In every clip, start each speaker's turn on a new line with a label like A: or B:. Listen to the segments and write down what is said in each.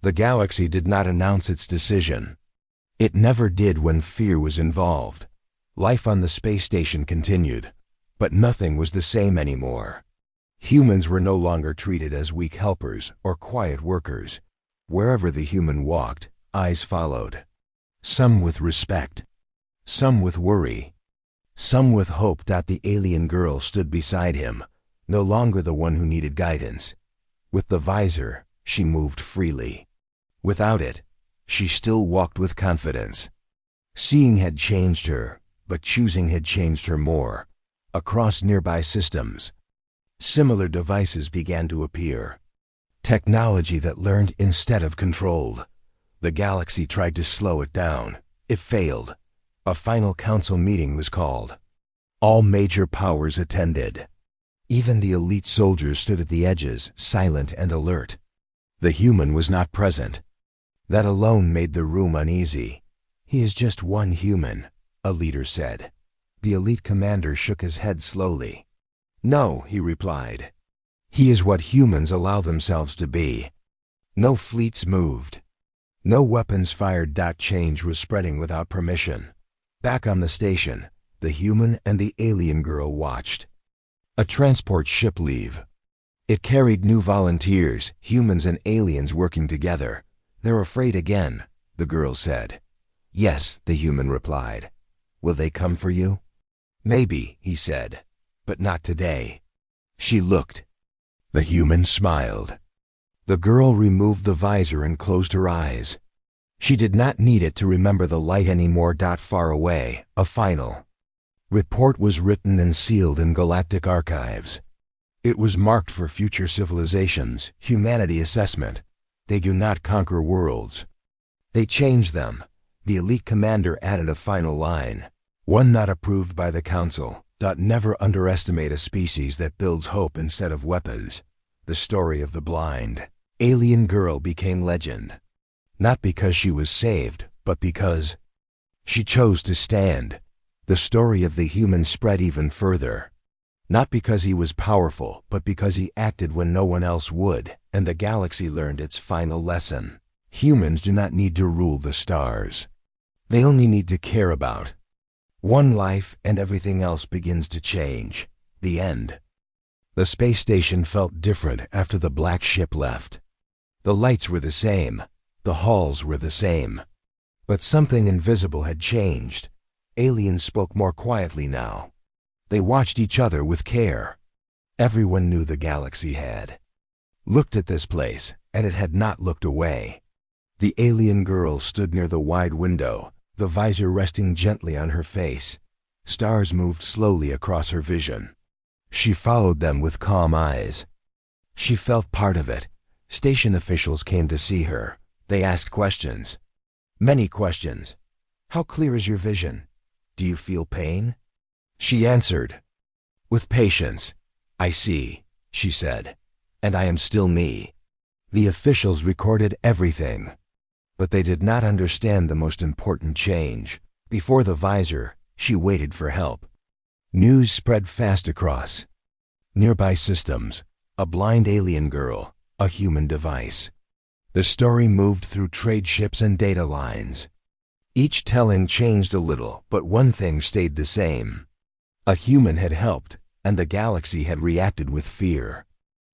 A: The galaxy did not announce its decision. It never did when fear was involved. Life on the space station continued, but nothing was the same anymore. Humans were no longer treated as weak helpers or quiet workers. Wherever the human walked, eyes followed. Some with respect, some with worry, some with hope. The alien girl stood beside him, no longer the one who needed guidance. With the visor, she moved freely. Without it, she still walked with confidence. Seeing had changed her, but choosing had changed her more. Across nearby systems, similar devices began to appear. Technology that learned instead of controlled. The galaxy tried to slow it down. It failed. A final council meeting was called. All major powers attended. Even the elite soldiers stood at the edges, silent and alert. The human was not present. That alone made the room uneasy. "He is just one human," a leader said. The elite commander shook his head slowly. "No," he replied. "He is what humans allow themselves to be." No fleets moved. No weapons fired. Change was spreading without permission. Back on the station, the human and the alien girl watched. A transport ship leave. It carried new volunteers, humans and aliens working together. "They're afraid again," the girl said. "Yes," the human replied. "Will they come for you?" "Maybe," he said, "but not today." She looked. The human smiled. The girl removed the visor and closed her eyes. She did not need it to remember the light anymore. Far away, a final report was written and sealed in galactic archives. It was marked for future civilizations, humanity assessment. They do not conquer worlds. They change them. The elite commander added a final line. One not approved by the council. Never underestimate a species that builds hope instead of weapons. The story of the blind alien girl became legend. Not because she was saved, but because she chose to stand. The story of the human spread even further. Not because he was powerful, but because he acted when no one else would, and the galaxy learned its final lesson. Humans do not need to rule the stars. They only need to care about one life, and everything else begins to change. The end. The space station felt different after the black ship left. The lights were the same. The halls were the same. But something invisible had changed. Aliens spoke more quietly now. They watched each other with care. Everyone knew the galaxy had looked at this place, and it had not looked away. The alien girl stood near the wide window, the visor resting gently on her face. Stars moved slowly across her vision. She followed them with calm eyes. She felt part of it. Station officials came to see her. They asked questions. Many questions. "How clear is your vision? Do you feel pain?" She answered with patience. "I see," she said, "and I am still me." The officials recorded everything, but they did not understand the most important change. Before the visor, she waited for help. News spread fast across nearby systems. A blind alien girl, a human device. The story moved through trade ships and data lines. Each telling changed a little, but one thing stayed the same. A human had helped, and the galaxy had reacted with fear.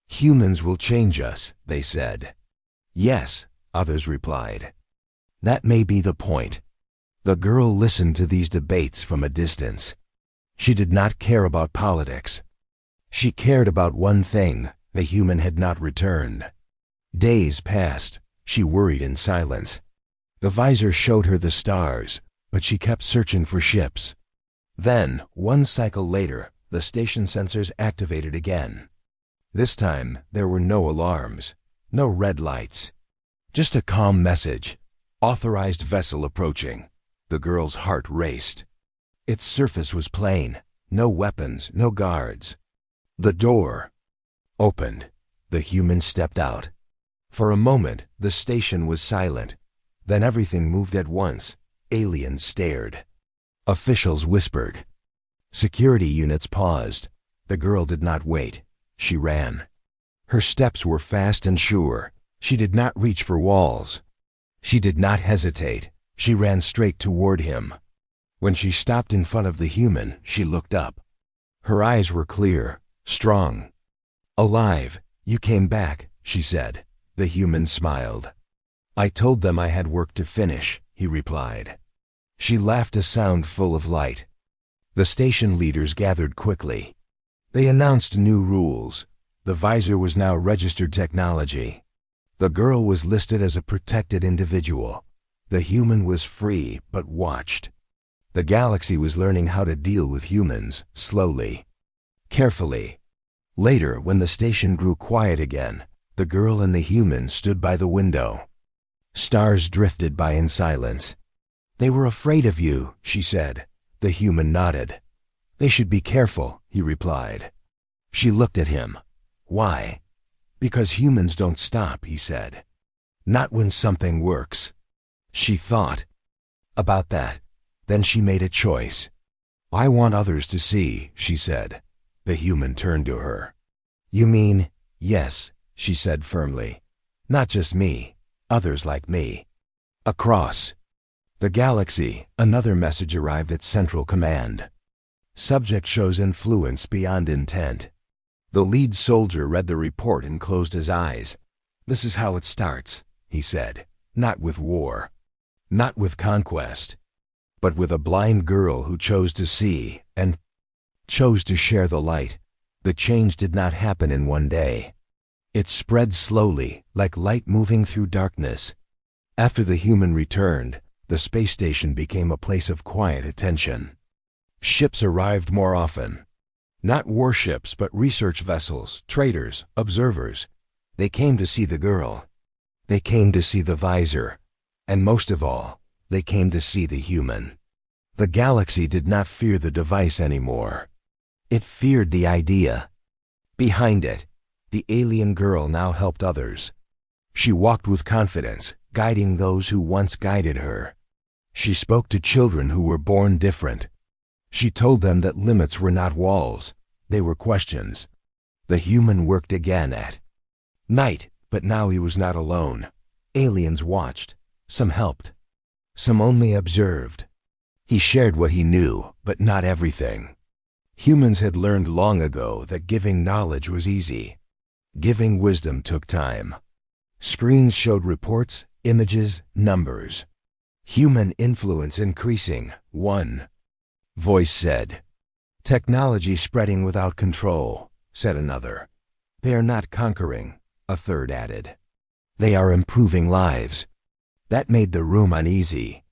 A: "Humans will change us," they said. "Yes," others replied. "That may be the point." The girl listened to these debates from a distance. She did not care about politics. She cared about one thing: the human had not returned. Days passed. She worried in silence. The visor showed her the stars, but she kept searching for ships. Then, one cycle later, the station sensors activated again. This time, there were no alarms, no red lights. Just a calm message: authorized vessel approaching. The girl's heart raced. Its surface was plain. No weapons, no guards. The door opened. The human stepped out. For a moment, the station was silent. Then everything moved at once. Aliens stared. Officials whispered. Security units paused. The girl did not wait. She ran. Her steps were fast and sure. She did not reach for walls. She did not hesitate. She ran straight toward him. When she stopped in front of the human, she looked up. Her eyes were clear, strong. "Alive, you came back," she said. The human smiled. "I told them I had work to finish," he replied. She laughed, a sound full of light. The station leaders gathered quickly. They announced new rules. The visor was now registered technology. The girl was listed as a protected individual. The human was free but watched. The galaxy was learning how to deal with humans, slowly, carefully. Later, when the station grew quiet again, the girl and the human stood by the window. Stars drifted by in silence. "They were afraid of you," she said. The human nodded. "They should be careful," he replied. She looked at him. "Why?" "Because humans don't stop," he said. "Not when something works." She thought about that. Then she made a choice. "I want others to see," she said. The human turned to her. "You mean?" "Yes," she said firmly. "Not just me. Others like me." Across the galaxy, another message arrived at Central Command. Subject shows influence beyond intent. The lead soldier read the report and closed his eyes. "This is how it starts," he said. "Not with war. Not with conquest. But with a blind girl who chose to see and chose to share the light." The change did not happen in one day. It spread slowly, like light moving through darkness. After the human returned, the space station became a place of quiet attention. Ships arrived more often. Not warships, but research vessels, traders, observers. They came to see the girl. They came to see the visor. And most of all, they came to see the human. The galaxy did not fear the device anymore. It feared the idea. Behind it, the alien girl now helped others. She walked with confidence, guiding those who once guided her. She spoke to children who were born different. She told them that limits were not walls, they were questions. The human worked again at night, but now he was not alone. Aliens watched. Some helped. Some only observed. He shared what he knew, but not everything. Humans had learned long ago that giving knowledge was easy. Giving wisdom took time. Screens showed reports, images, numbers. Human influence increasing, one voice said. "Technology spreading without control," said another. "They are not conquering," a third added. "They are improving lives." That made the room uneasy.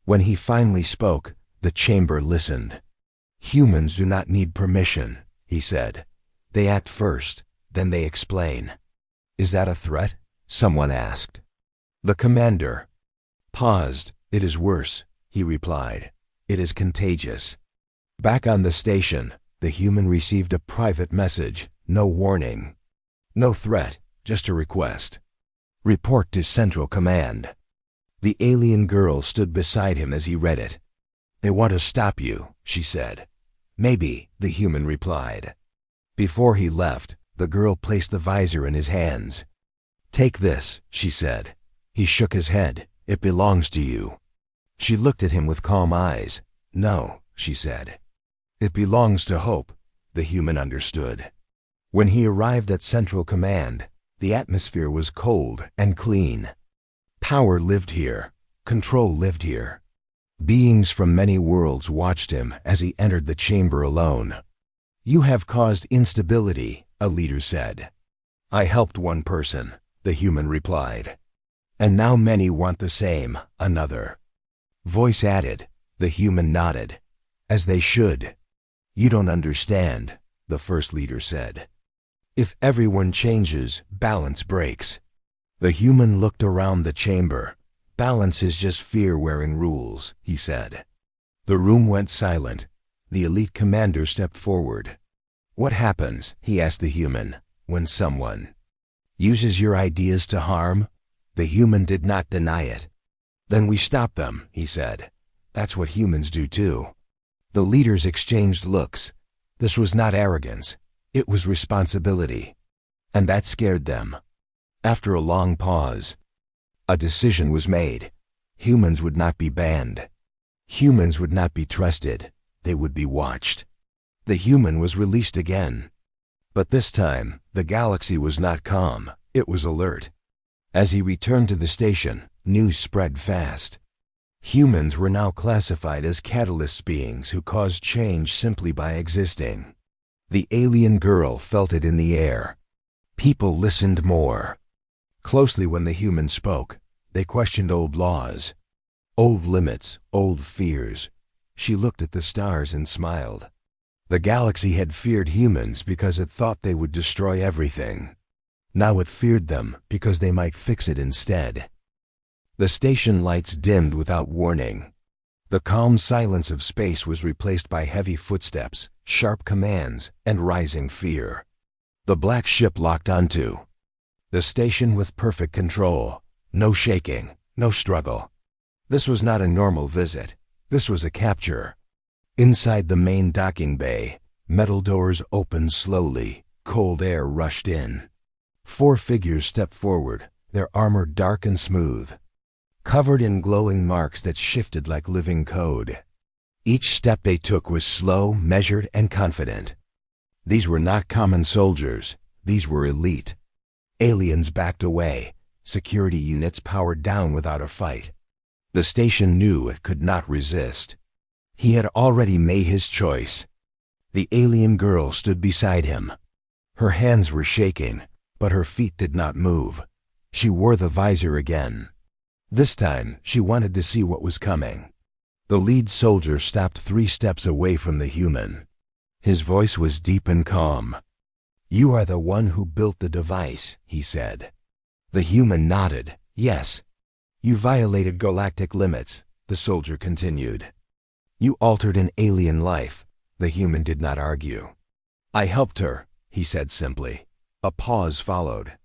A: When he finally spoke, the chamber listened. "Humans do not need permission," he said. "They act first, then they explain." "Is that a threat?" someone asked. The commander paused. "It is worse," he replied. "It is contagious." Back on the station, the human received a private message. No warning. No threat, just a request. "Report to Central Command." The alien girl stood beside him as he read it. "They want to stop you," she said. "Maybe," the human replied. Before he left, the girl placed the visor in his hands. "Take this," she said. He shook his head. "It belongs to you." She looked at him with calm eyes. "No," she said. "It belongs to Hope." The human understood. When he arrived at Central Command, the atmosphere was cold and clean. Power lived here. Control lived here. Beings from many worlds watched him as he entered the chamber alone. "You have caused instability," a leader said. "I helped one person," the human replied. "And now many want the same," another voice added. The human nodded. "As they should." "You don't understand," the first leader said. "If everyone changes, balance breaks." The human looked around the chamber. "Balance is just fear wearing rules," he said. The room went silent. The elite commander stepped forward. "What happens," he asked the human, "when someone uses your ideas to harm?" The human did not deny it. "Then we stop them," he said. "That's what humans do too." The leaders exchanged looks. This was not arrogance. It was responsibility. And that scared them. After a long pause, a decision was made. Humans would not be banned. Humans would not be trusted. They would be watched. The human was released again. But this time, the galaxy was not calm. It was alert. As he returned to the station, news spread fast. Humans were now classified as catalyst beings who caused change simply by existing. The alien girl felt it in the air. People listened more closely when the human spoke. They questioned old laws, old limits, old fears. She looked at the stars and smiled. The galaxy had feared humans because it thought they would destroy everything. Now it feared them because they might fix it instead. The station lights dimmed without warning. The calm silence of space was replaced by heavy footsteps, sharp commands, and rising fear. The black ship locked onto the station with perfect control. No shaking, no struggle. This was not a normal visit. This was a capture. Inside the main docking bay, metal doors opened slowly. Cold air rushed in. 4 figures stepped forward, their armor dark and smooth, covered in glowing marks that shifted like living code. Each step they took was slow, measured, and confident. These were not common soldiers. These were elite. Aliens backed away. Security units powered down without a fight. The station knew it could not resist. He had already made his choice. The alien girl stood beside him. Her hands were shaking, but her feet did not move. She wore the visor again. This time, she wanted to see what was coming. The lead soldier stopped 3 steps away from the human. His voice was deep and calm. "You are the one who built the device," he said. The human nodded. "Yes." "You violated galactic limits," the soldier continued. "You altered an alien life." The human did not argue. "I helped her," he said simply. A pause followed.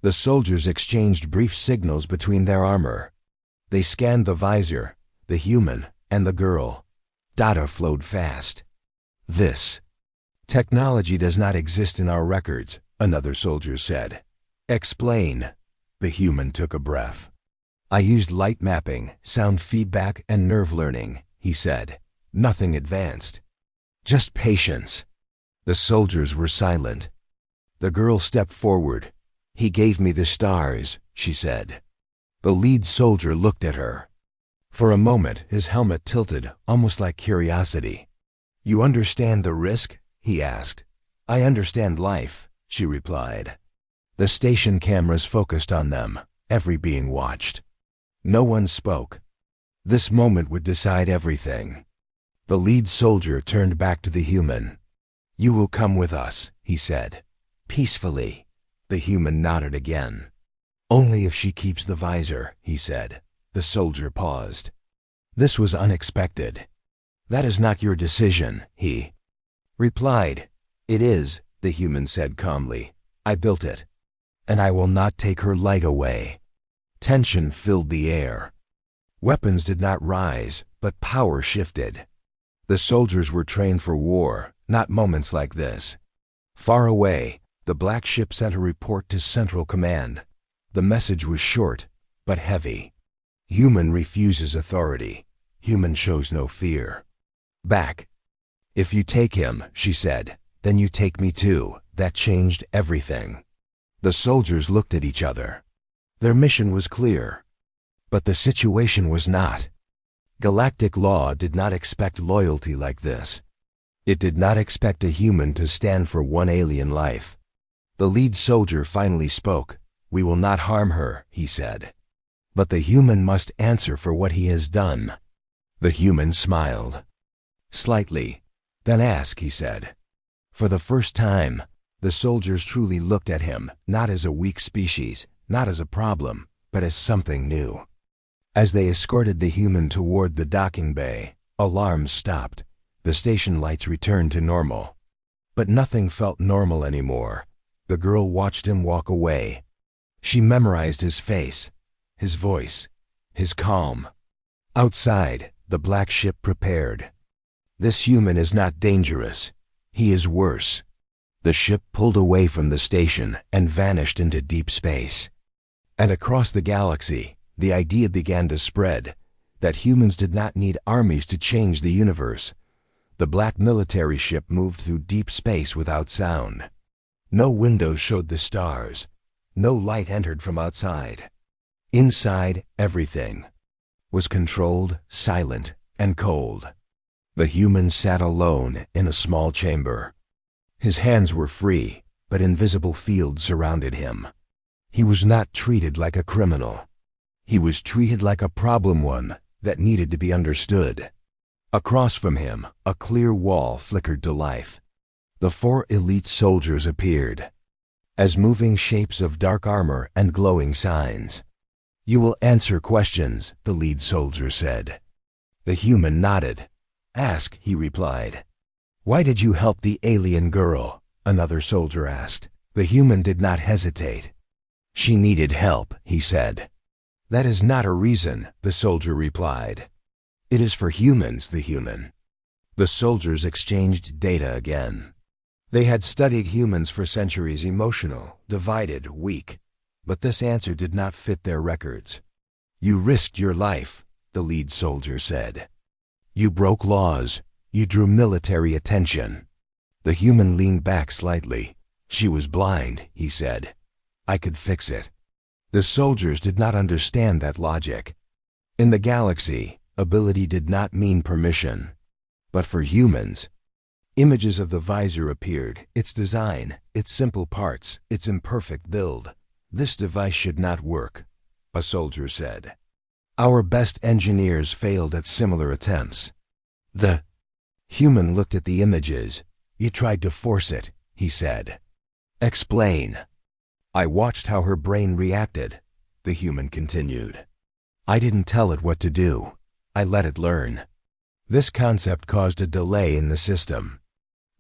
A: The soldiers exchanged brief signals between their armor. They scanned the visor, the human, and the girl. Data flowed fast. "This technology does not exist in our records," another soldier said. "Explain." The human took a breath. "I used light mapping, sound feedback, and nerve learning," he said. "Nothing advanced. Just patience." The soldiers were silent. The girl stepped forward. "He gave me the stars," she said. The lead soldier looked at her. For a moment, his helmet tilted, almost like curiosity. "You understand the risk?" he asked. "I understand life," she replied. The station cameras focused on them, every being watched. No one spoke. This moment would decide everything. The lead soldier turned back to the human. "You will come with us," he said. "Peacefully." The human nodded again. "Only if she keeps the visor," he said. The soldier paused. This was unexpected. "That is not your decision," he replied. "It is," the human said calmly. "I built it, and I will not take her light away." Tension filled the air. Weapons did not rise, but power shifted. The soldiers were trained for war, not moments like this. Far away, the black ship sent a report to Central Command. The message was short, but heavy. "Human refuses authority. Human shows no fear. Back. If you take him," she said, "then you take me too." That changed everything. The soldiers looked at each other. Their mission was clear, but the situation was not. Galactic law did not expect loyalty like this. It did not expect a human to stand for one alien life. The lead soldier finally spoke. "We will not harm her," he said. "But the human must answer for what he has done." The human smiled. Slightly. "Then ask," he said. For the first time, the soldiers truly looked at him, not as a weak species, not as a problem, but as something new. As they escorted the human toward the docking bay, alarms stopped. The station lights returned to normal. But nothing felt normal anymore. The girl watched him walk away. She memorized his face, his voice, his calm. Outside, the black ship prepared. This human is not dangerous. He is worse. The ship pulled away from the station and vanished into deep space. And across the galaxy, the idea began to spread that humans did not need armies to change the universe. The black military ship moved through deep space without sound. No windows showed the stars. No light entered from outside. Inside, everything was controlled, silent, and cold. The human sat alone in a small chamber. His hands were free, but invisible fields surrounded him. He was not treated like a criminal. He was treated like a problem one that needed to be understood. Across from him, a clear wall flickered to life. The 4 elite soldiers appeared as moving shapes of dark armor and glowing signs. "You will answer questions," the lead soldier said. The human nodded. "Ask," he replied. "Why did you help the alien girl?" another soldier asked. The human did not hesitate. "She needed help," he said. "That is not a reason," the soldier replied. "It is for humans," the human. The soldiers exchanged data again. They had studied humans for centuries, emotional, divided, weak. But this answer did not fit their records. "You risked your life," the lead soldier said. "You broke laws. You drew military attention." The human leaned back slightly. "She was blind," he said. "I could fix it." The soldiers did not understand that logic. In the galaxy, ability did not mean permission. But for humans, images of the visor appeared, its design, its simple parts, its imperfect build. "This device should not work," a soldier said. "Our best engineers failed at similar attempts." The human looked at the images. "You tried to force it," he said. "Explain." "I watched how her brain reacted," the human continued. "I didn't tell it what to do. I let it learn." This concept caused a delay in the system.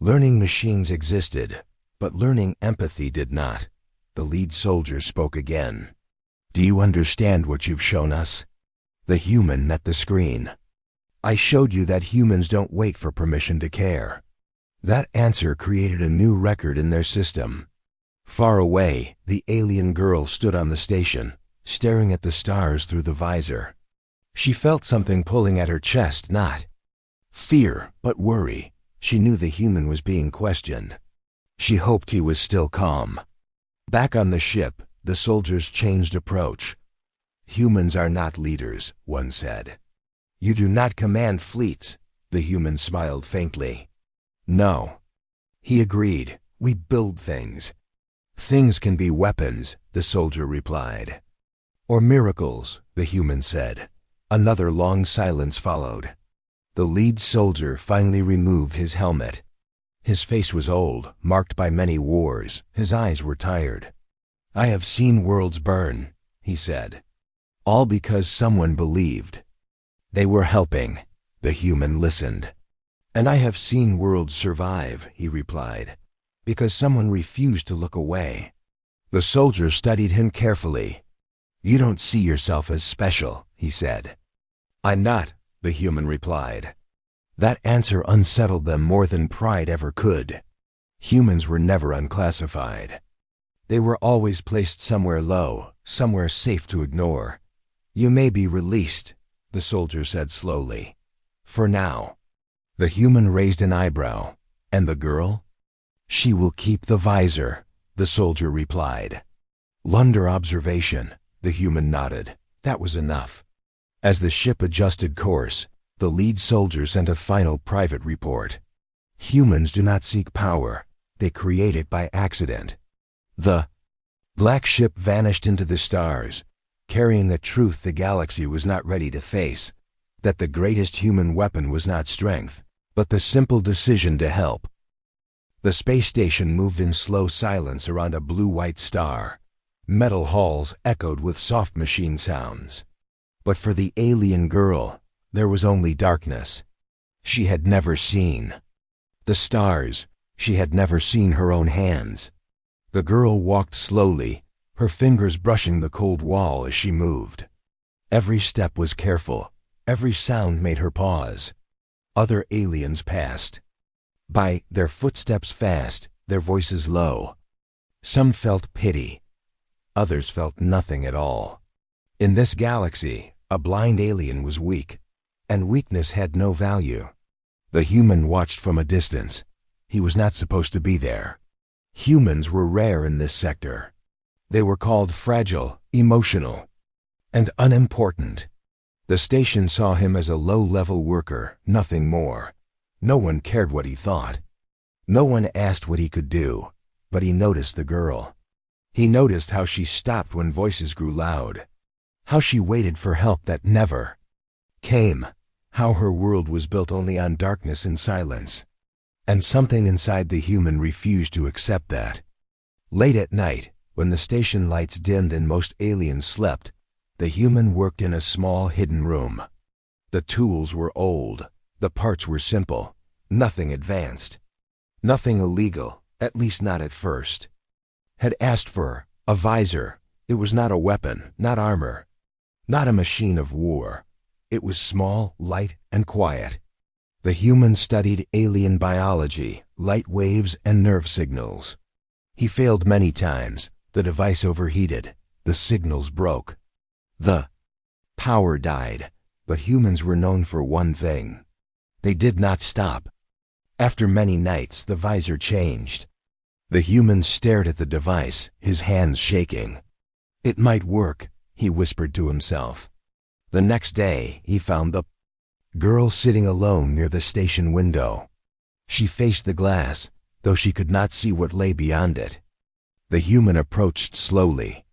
A: Learning machines existed, but learning empathy did not. The lead soldier spoke again. "Do you understand what you've shown us?" The human met the screen. "I showed you that humans don't wait for permission to care." That answer created a new record in their system. Far away, the alien girl stood on the station, staring at the stars through the visor. She felt something pulling at her chest, not fear, but worry. She knew the human was being questioned. She hoped he was still calm. Back on the ship, the soldiers changed approach. "Humans are not leaders," one said. "You do not command fleets," the human smiled faintly. "No." He agreed. "We build things." "Things can be weapons," the soldier replied. "Or miracles," the human said. Another long silence followed. The lead soldier finally removed his helmet. His face was old, marked by many wars. His eyes were tired. "I have seen worlds burn," he said. "All because someone believed they were helping." The human listened. "And I have seen worlds survive," he replied, "because someone refused to look away." The soldier studied him carefully. "You don't see yourself as special," he said. "I'm not," the human replied. That answer unsettled them more than pride ever could. Humans were never unclassified. They were always placed somewhere low, somewhere safe to ignore. "You may be released," the soldier said slowly. "For now." The human raised an eyebrow. "And the girl?" "She will keep the visor," the soldier replied. "Under observation," the human nodded. That was enough. As the ship adjusted course, the lead soldier sent a final private report. "Humans do not seek power. They create it by accident." The black ship vanished into the stars, carrying the truth the galaxy was not ready to face, that the greatest human weapon was not strength, but the simple decision to help. The space station moved in slow silence around a blue-white star. Metal halls echoed with soft machine sounds. But for the alien girl, there was only darkness. She had never seen the stars. She had never seen her own hands. The girl walked slowly, her fingers brushing the cold wall as she moved. Every step was careful. Every sound made her pause. Other aliens passed by, their footsteps fast, their voices low. Some felt pity. Others felt nothing at all. In this galaxy, a blind alien was weak, and weakness had no value. The human watched from a distance. He was not supposed to be there. Humans were rare in this sector. They were called fragile, emotional, and unimportant. The station saw him as a low-level worker, nothing more. No one cared what he thought. No one asked what he could do, but he noticed the girl. He noticed how she stopped when voices grew loud, how she waited for help that never came, how her world was built only on darkness and silence. And something inside the human refused to accept that. Late at night, when the station lights dimmed and most aliens slept, the human worked in a small hidden room. The tools were old, the parts were simple, nothing advanced, nothing illegal, at least not at first. Had asked for a visor. It was not a weapon, not armor, not a machine of war. It was small, light, and quiet. The human studied alien biology, light waves, and nerve signals. He failed many times. The device overheated. The signals broke. The power died. But humans were known for one thing. They did not stop. After many nights, the visor changed. The human stared at the device, his hands shaking. It might work, he whispered to himself. The next day, he found the girl sitting alone near the station window. She faced the glass, though she could not see what lay beyond it. The human approached slowly.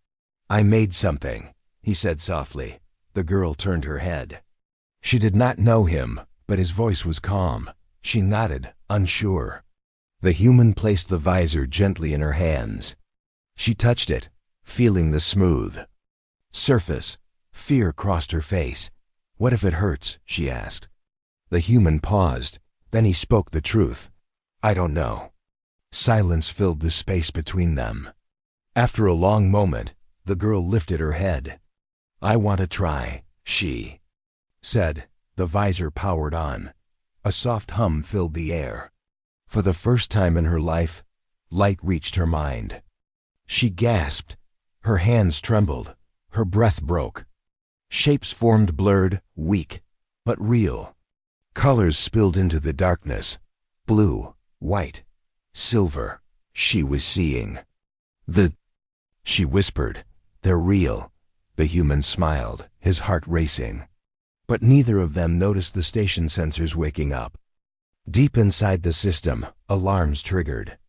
A: "I made something," he said softly. The girl turned her head. She did not know him, but his voice was calm. She nodded, unsure. The human placed the visor gently in her hands. She touched it, feeling the smooth surface. Fear crossed her face. "What if it hurts?" she asked. The human paused. Then he spoke the truth. "I don't know." Silence filled the space between them. After a long moment, the girl lifted her head. "I want to try," she said. The visor powered on. A soft hum filled the air. For the first time in her life, light reached her mind. She gasped. Her hands trembled. Her breath broke. Shapes formed blurred, weak, but real. Colors spilled into the darkness. Blue, white, silver. She was seeing. She whispered, "They're real." The human smiled, his heart racing. But neither of them noticed the station sensors waking up. Deep inside the system, alarms triggered.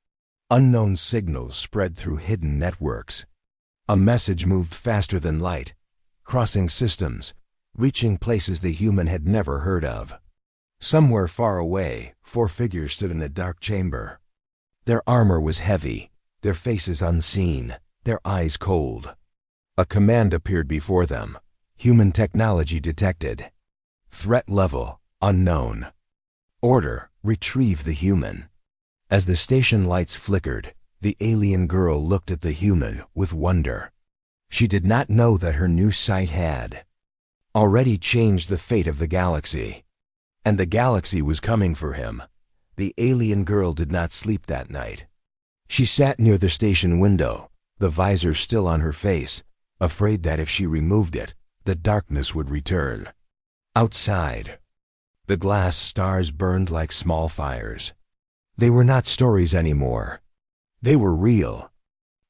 A: Unknown signals spread through hidden networks. A message moved faster than light, crossing systems, reaching places the human had never heard of. Somewhere far away, 4 figures stood in a dark chamber. Their armor was heavy, their faces unseen, their eyes cold. A command appeared before them. Human technology detected. Threat level, unknown. Order, retrieve the human. As the station lights flickered, the alien girl looked at the human with wonder. She did not know that her new sight had already changed the fate of the galaxy. And the galaxy was coming for him. The alien girl did not sleep that night. She sat near the station window, the visor still on her face, afraid that if she removed it, the darkness would return. Outside, the glass stars burned like small fires. They were not stories anymore. They were real.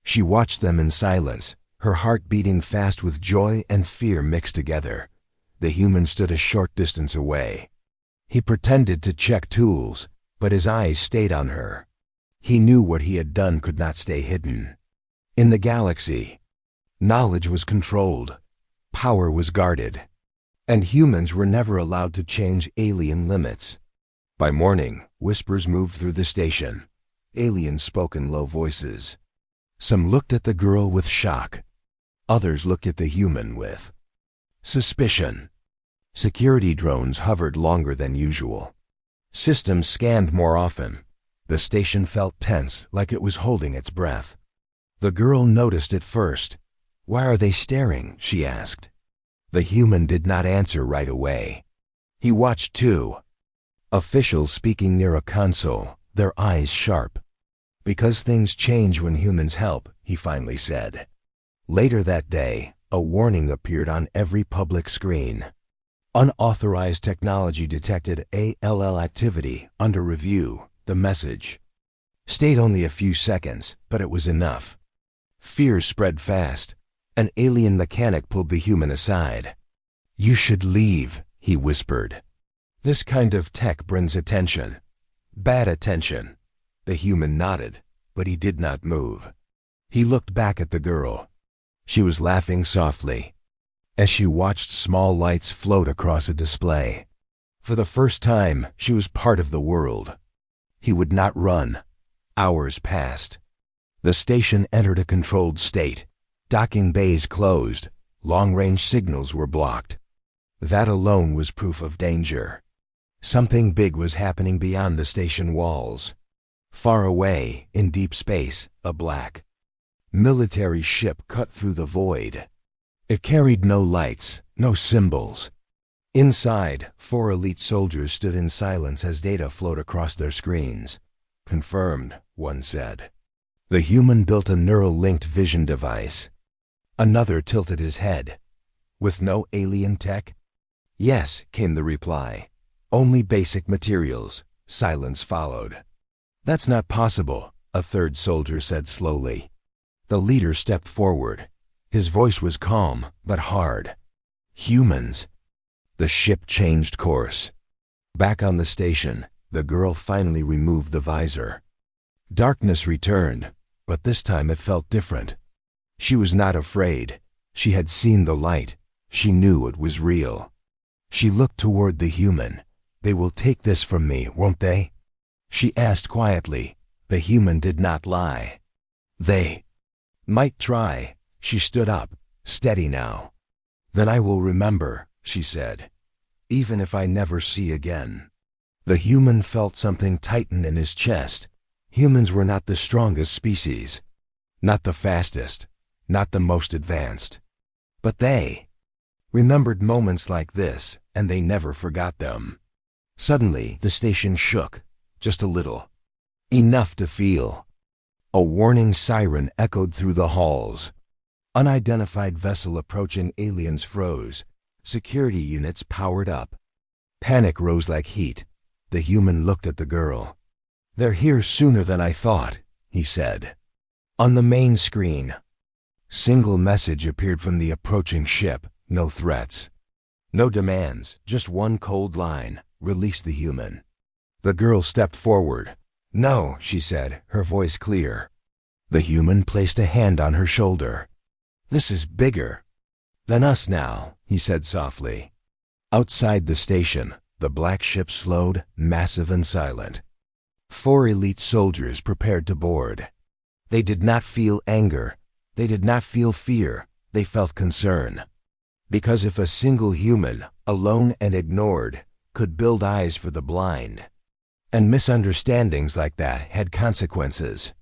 A: She watched them in silence, her heart beating fast with joy and fear mixed together. The human stood a short distance away. He pretended to check tools, but his eyes stayed on her. He knew what he had done could not stay hidden. In the galaxy, knowledge was controlled, power was guarded, and humans were never allowed to change alien limits. By morning, whispers moved through the station. Aliens spoke in low voices. Some looked at the girl with shock. Others looked at the human with suspicion. Security drones hovered longer than usual. Systems scanned more often. The station felt tense, like it was holding its breath. The girl noticed it first. "Why are they staring?" she asked. The human did not answer right away. He watched too. Officials speaking near a console, their eyes sharp. "Because things change when humans help," he finally said. Later that day, a warning appeared on every public screen. Unauthorized technology detected ALL activity under review. The message stayed only a few seconds, but it was enough. Fear spread fast. An alien mechanic pulled the human aside. "You should leave," he whispered. "This kind of tech brings attention. Bad attention." The human nodded, but he did not move. He looked back at the girl. She was laughing softly as she watched small lights float across a display. For the first time, she was part of the world. He would not run. Hours passed. The station entered a controlled state. Docking bays closed. Long-range signals were blocked. That alone was proof of danger. Something big was happening beyond the station walls. Far away, in deep space, a black military ship cut through the void. It carried no lights, no symbols. Inside, 4 elite soldiers stood in silence as data flowed across their screens. "Confirmed," one said. The human built a neural-linked vision device. Another tilted his head. "With no alien tech?" "Yes," came the reply. "Only basic materials." Silence followed. "That's not possible," a third soldier said slowly. The leader stepped forward. His voice was calm, but hard. "Humans." The ship changed course. Back on the station, the girl finally removed the visor. Darkness returned, but this time it felt different. She was not afraid. She had seen the light. She knew it was real. She looked toward the human. "They will take this from me, won't they?" She asked quietly. The human did not lie. "They might try." She stood up, steady now. "Then I will remember," she said, "even if I never see again." The human felt something tighten in his chest. Humans were not the strongest species, not the fastest, not the most advanced. But they remembered moments like this, and they never forgot them. Suddenly, the station shook, just a little. Enough to feel. A warning siren echoed through the halls. Unidentified vessel approaching. Aliens froze. Security units powered up. Panic rose like heat. The human looked at the girl. "They're here sooner than I thought," he said. On the main screen, single message appeared from the approaching ship. No threats. No demands, just one cold line. "Release the human." The girl stepped forward. "No," she said, her voice clear. The human placed a hand on her shoulder. "This is bigger than us now," he said softly. Outside the station, the black ship slowed, massive and silent. 4 elite soldiers prepared to board. They did not feel anger. They did not feel fear. They felt concern. Because if a single human, alone and ignored, could build eyes for the blind, and misunderstandings like that had consequences.